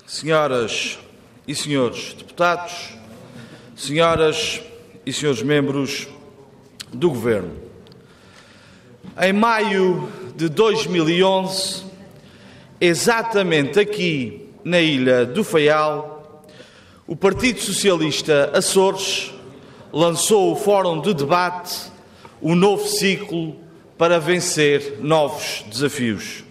Senhoras e senhores deputados, senhoras e senhores membros do Governo, em maio de 2011, exatamente aqui na Ilha do Faial, o Partido Socialista Açores lançou o Fórum de Debate, o novo ciclo para vencer novos desafios.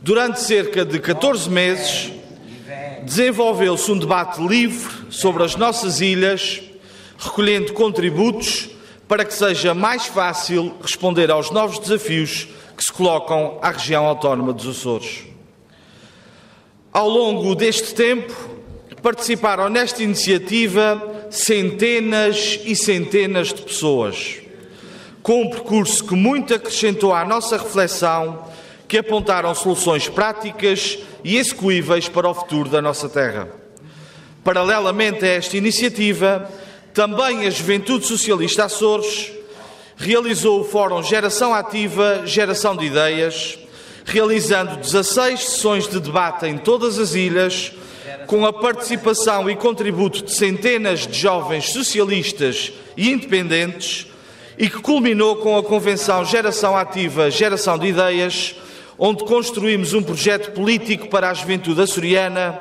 Durante cerca de 14 meses, desenvolveu-se um debate livre sobre as nossas ilhas, recolhendo contributos para que seja mais fácil responder aos novos desafios que se colocam à região autónoma dos Açores. Ao longo deste tempo, participaram nesta iniciativa centenas e centenas de pessoas, com um percurso que muito acrescentou à nossa reflexão, que apontaram soluções práticas e execuíveis para o futuro da nossa terra. Paralelamente a esta iniciativa, também a Juventude Socialista Açores realizou o Fórum Geração Ativa, Geração de Ideias, realizando 16 sessões de debate em todas as ilhas, com a participação e contributo de centenas de jovens socialistas e independentes, e que culminou com a Convenção Geração Ativa, Geração de Ideias, onde construímos um projeto político para a juventude açoriana,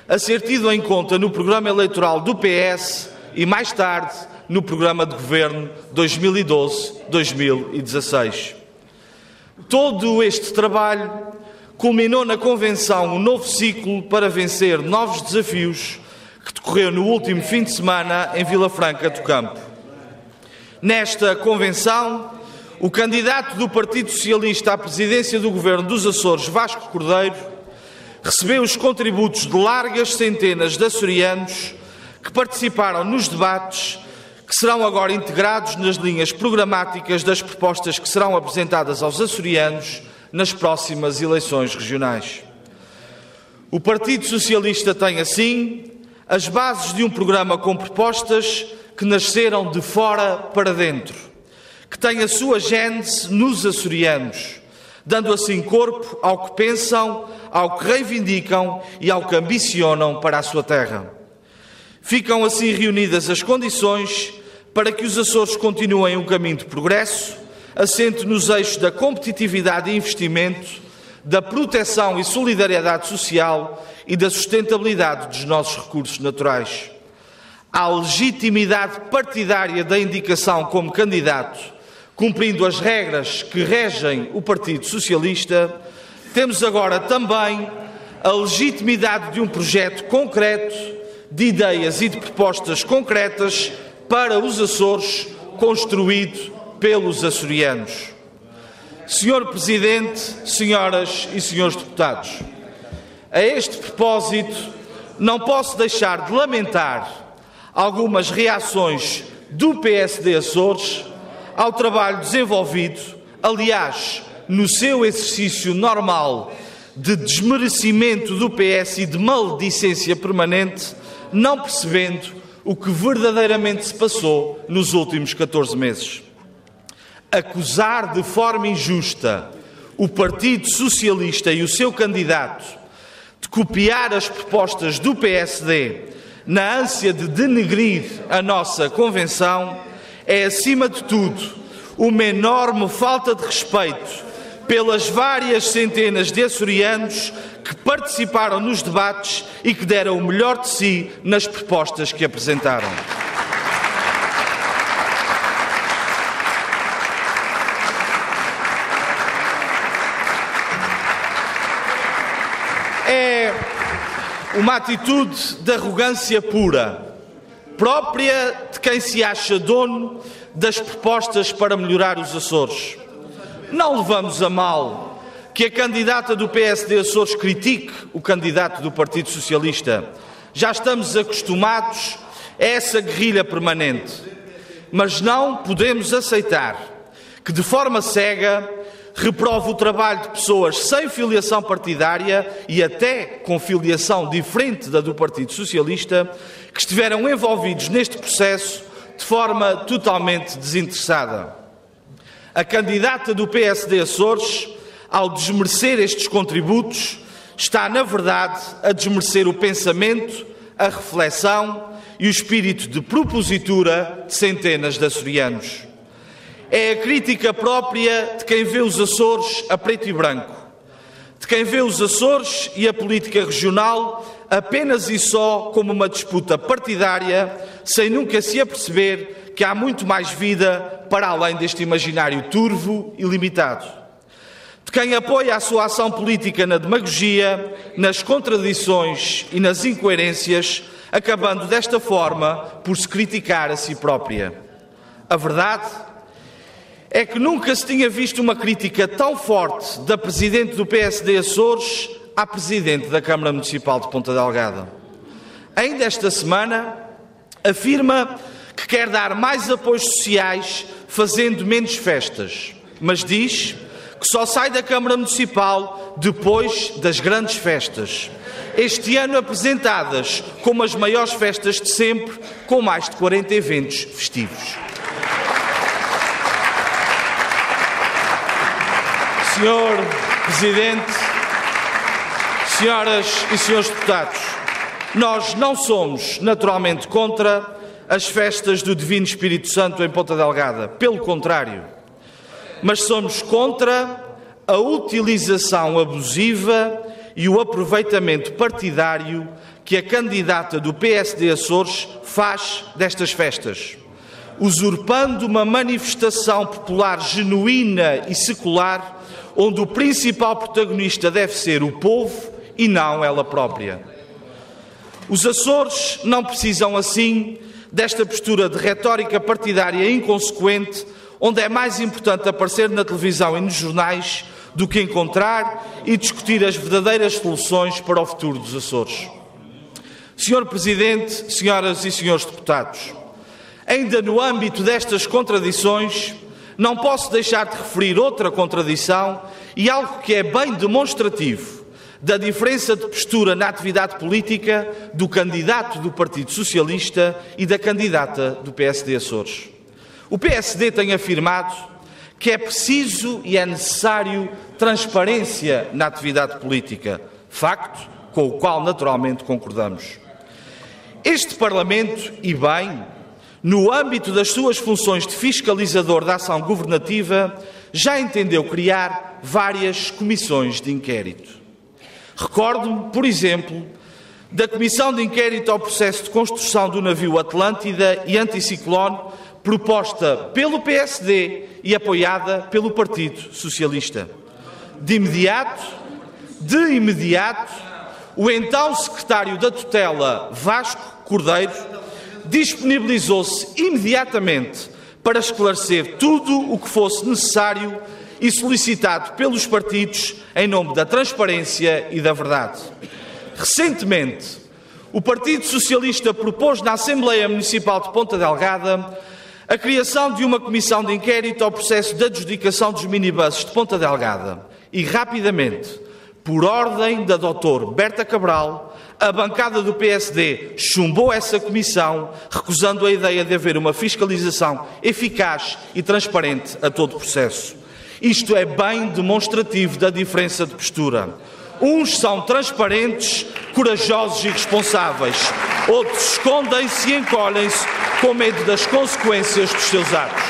a ser tido em conta no programa eleitoral do PS e, mais tarde, no programa de governo 2012-2016. Todo este trabalho culminou na Convenção Um Novo Ciclo para vencer novos desafios, que decorreu no último fim de semana em Vila Franca do Campo. Nesta Convenção, o candidato do Partido Socialista à presidência do Governo dos Açores, Vasco Cordeiro, recebeu os contributos de largas centenas de açorianos que participaram nos debates, que serão agora integrados nas linhas programáticas das propostas que serão apresentadas aos açorianos nas próximas eleições regionais. O Partido Socialista tem, assim, as bases de um programa com propostas que nasceram de fora para dentro, que tem a sua gênese nos açorianos, dando assim corpo ao que pensam, ao que reivindicam e ao que ambicionam para a sua terra. Ficam assim reunidas as condições para que os Açores continuem um caminho de progresso, assente nos eixos da competitividade e investimento, da proteção e solidariedade social e da sustentabilidade dos nossos recursos naturais. À legitimidade partidária da indicação como candidato, cumprindo as regras que regem o Partido Socialista, temos agora também a legitimidade de um projeto concreto, de ideias e de propostas concretas para os Açores, construído pelos açorianos. Senhor Presidente, senhoras e senhores deputados, a este propósito, não posso deixar de lamentar algumas reações do PSD Açores ao trabalho desenvolvido, aliás, no seu exercício normal de desmerecimento do PS e de maledicência permanente, não percebendo o que verdadeiramente se passou nos últimos 14 meses. Acusar de forma injusta o Partido Socialista e o seu candidato de copiar as propostas do PSD na ânsia de denegrir a nossa Convenção é, acima de tudo, uma enorme falta de respeito pelas várias centenas de açorianos que participaram nos debates e que deram o melhor de si nas propostas que apresentaram. É uma atitude de arrogância pura, própria de quem se acha dono das propostas para melhorar os Açores. Não levamos a mal que a candidata do PSD Açores critique o candidato do Partido Socialista. Já estamos acostumados a essa guerrilha permanente. Mas não podemos aceitar que, de forma cega, reprove o trabalho de pessoas sem filiação partidária e até com filiação diferente da do Partido Socialista, que estiveram envolvidos neste processo de forma totalmente desinteressada. A candidata do PSD Açores, ao desmerecer estes contributos, está, na verdade, a desmerecer o pensamento, a reflexão e o espírito de propositura de centenas de açorianos. É a crítica própria de quem vê os Açores a preto e branco, de quem vê os Açores e a política regional apenas e só como uma disputa partidária, sem nunca se aperceber que há muito mais vida para além deste imaginário turvo e limitado. De quem apoia a sua ação política na demagogia, nas contradições e nas incoerências, acabando desta forma por se criticar a si própria. A verdade é que nunca se tinha visto uma crítica tão forte da Presidente do PSD Açores à Presidente da Câmara Municipal de Ponta Delgada. Ainda esta semana afirma que quer dar mais apoios sociais fazendo menos festas, mas diz que só sai da Câmara Municipal depois das grandes festas. Este ano apresentadas como as maiores festas de sempre, com mais de 40 eventos festivos. Senhor Presidente, senhoras e senhores deputados, nós não somos naturalmente contra as festas do Divino Espírito Santo em Ponta Delgada, pelo contrário, mas somos contra a utilização abusiva e o aproveitamento partidário que a candidata do PSD Açores faz destas festas, usurpando uma manifestação popular genuína e secular, onde o principal protagonista deve ser o povo e não ela própria. Os Açores não precisam, assim, desta postura de retórica partidária inconsequente, onde é mais importante aparecer na televisão e nos jornais do que encontrar e discutir as verdadeiras soluções para o futuro dos Açores. Senhor Presidente, senhoras e senhores deputados, ainda no âmbito destas contradições, não posso deixar de referir outra contradição e algo que é bem demonstrativo da diferença de postura na atividade política do candidato do Partido Socialista e da candidata do PSD Açores. O PSD tem afirmado que é preciso e é necessário transparência na atividade política, facto com o qual naturalmente concordamos. Este Parlamento, e bem, no âmbito das suas funções de fiscalizador da ação governativa, já entendeu criar várias comissões de inquérito. Recordo-me, por exemplo, da Comissão de Inquérito ao processo de construção do navio Atlântida e Anticiclone, proposta pelo PSD e apoiada pelo Partido Socialista. De imediato, o então secretário da tutela, Vasco Cordeiro, disponibilizou-se imediatamente para esclarecer tudo o que fosse necessário e solicitado pelos partidos em nome da transparência e da verdade. Recentemente, o Partido Socialista propôs na Assembleia Municipal de Ponta Delgada a criação de uma comissão de inquérito ao processo de adjudicação dos minibuses de Ponta Delgada e, rapidamente, por ordem da doutora Berta Cabral, a bancada do PSD chumbou essa comissão, recusando a ideia de haver uma fiscalização eficaz e transparente a todo o processo. Isto é bem demonstrativo da diferença de postura. Uns são transparentes, corajosos e responsáveis. Outros escondem-se e encolhem-se com medo das consequências dos seus atos.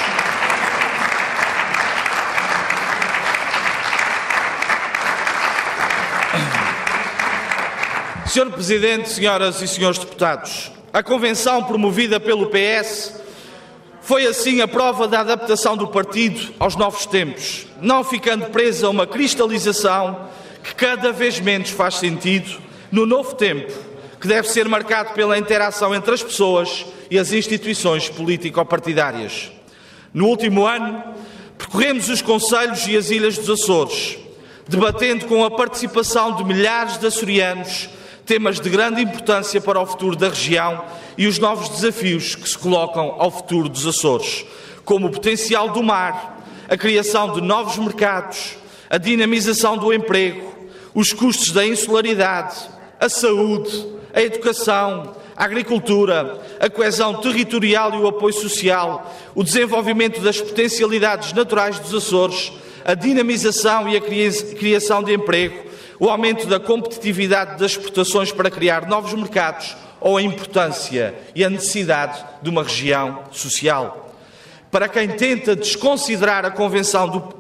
Senhor Presidente, senhoras e senhores deputados, a convenção promovida pelo PS foi assim a prova da adaptação do partido aos novos tempos, não ficando presa a uma cristalização que cada vez menos faz sentido no novo tempo, que deve ser marcado pela interação entre as pessoas e as instituições político-partidárias. No último ano, percorremos os concelhos e as ilhas dos Açores, debatendo com a participação de milhares de açorianos temas de grande importância para o futuro da região e os novos desafios que se colocam ao futuro dos Açores, como o potencial do mar, a criação de novos mercados, a dinamização do emprego, os custos da insularidade, a saúde, a educação, a agricultura, a coesão territorial e o apoio social, o desenvolvimento das potencialidades naturais dos Açores, a dinamização e a criação de emprego, o aumento da competitividade das exportações para criar novos mercados ou a importância e a necessidade de uma região social. Para quem tenta desconsiderar a Convenção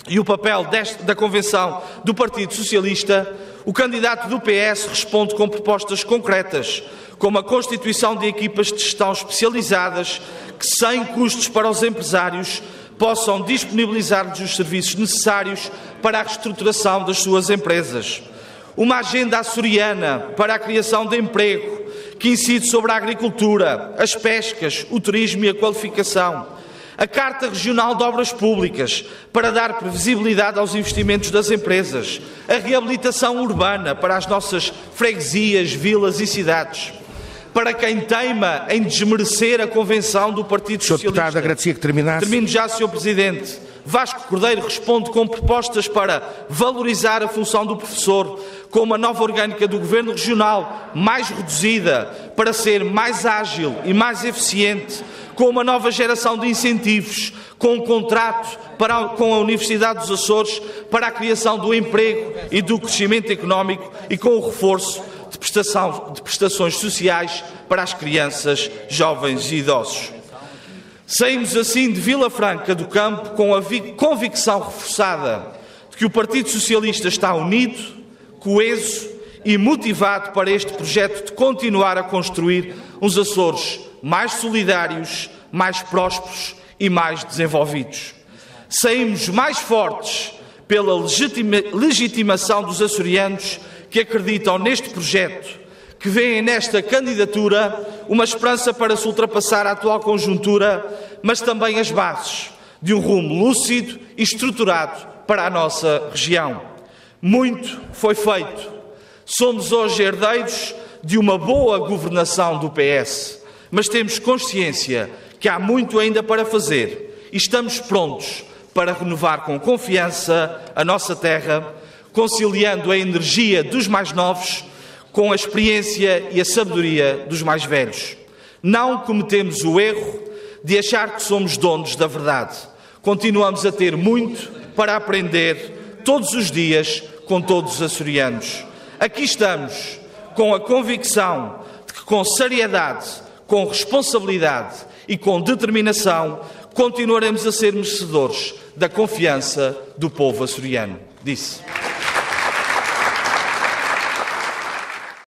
e o papel da Convenção do Partido Socialista, o candidato do PS responde com propostas concretas, como a constituição de equipas de gestão especializadas que, sem custos para os empresários, possam disponibilizar-lhes os serviços necessários para a reestruturação das suas empresas. Uma agenda açoriana para a criação de emprego, que incide sobre a agricultura, as pescas, o turismo e a qualificação. A Carta Regional de Obras Públicas, para dar previsibilidade aos investimentos das empresas. A reabilitação urbana para as nossas freguesias, vilas e cidades. Para quem teima em desmerecer a Convenção do Partido Socialista. Sr. Deputado, agradecia que terminasse. Termino já, Sr. Presidente. Vasco Cordeiro responde com propostas para valorizar a função do professor, com uma nova orgânica do Governo Regional mais reduzida, para ser mais ágil e mais eficiente, com uma nova geração de incentivos, com um contrato com a Universidade dos Açores para a criação do emprego e do crescimento económico e com o reforço de prestações sociais para as crianças, jovens e idosos. Saímos assim de Vila Franca do Campo com a convicção reforçada de que o Partido Socialista está unido, coeso e motivado para este projeto de continuar a construir uns Açores mais solidários, mais prósperos e mais desenvolvidos. Saímos mais fortes pela legitimação dos açorianos que acreditam neste projeto, que veem nesta candidatura uma esperança para se ultrapassar a atual conjuntura, mas também as bases de um rumo lúcido e estruturado para a nossa região. Muito foi feito. Somos hoje herdeiros de uma boa governação do PS, mas temos consciência que há muito ainda para fazer e estamos prontos para renovar com confiança a nossa terra, conciliando a energia dos mais novos com a experiência e a sabedoria dos mais velhos. Não cometemos o erro de achar que somos donos da verdade. Continuamos a ter muito para aprender todos os dias com todos os açorianos. Aqui estamos com a convicção de que com seriedade, com responsabilidade e com determinação continuaremos a ser merecedores da confiança do povo açoriano. Disse.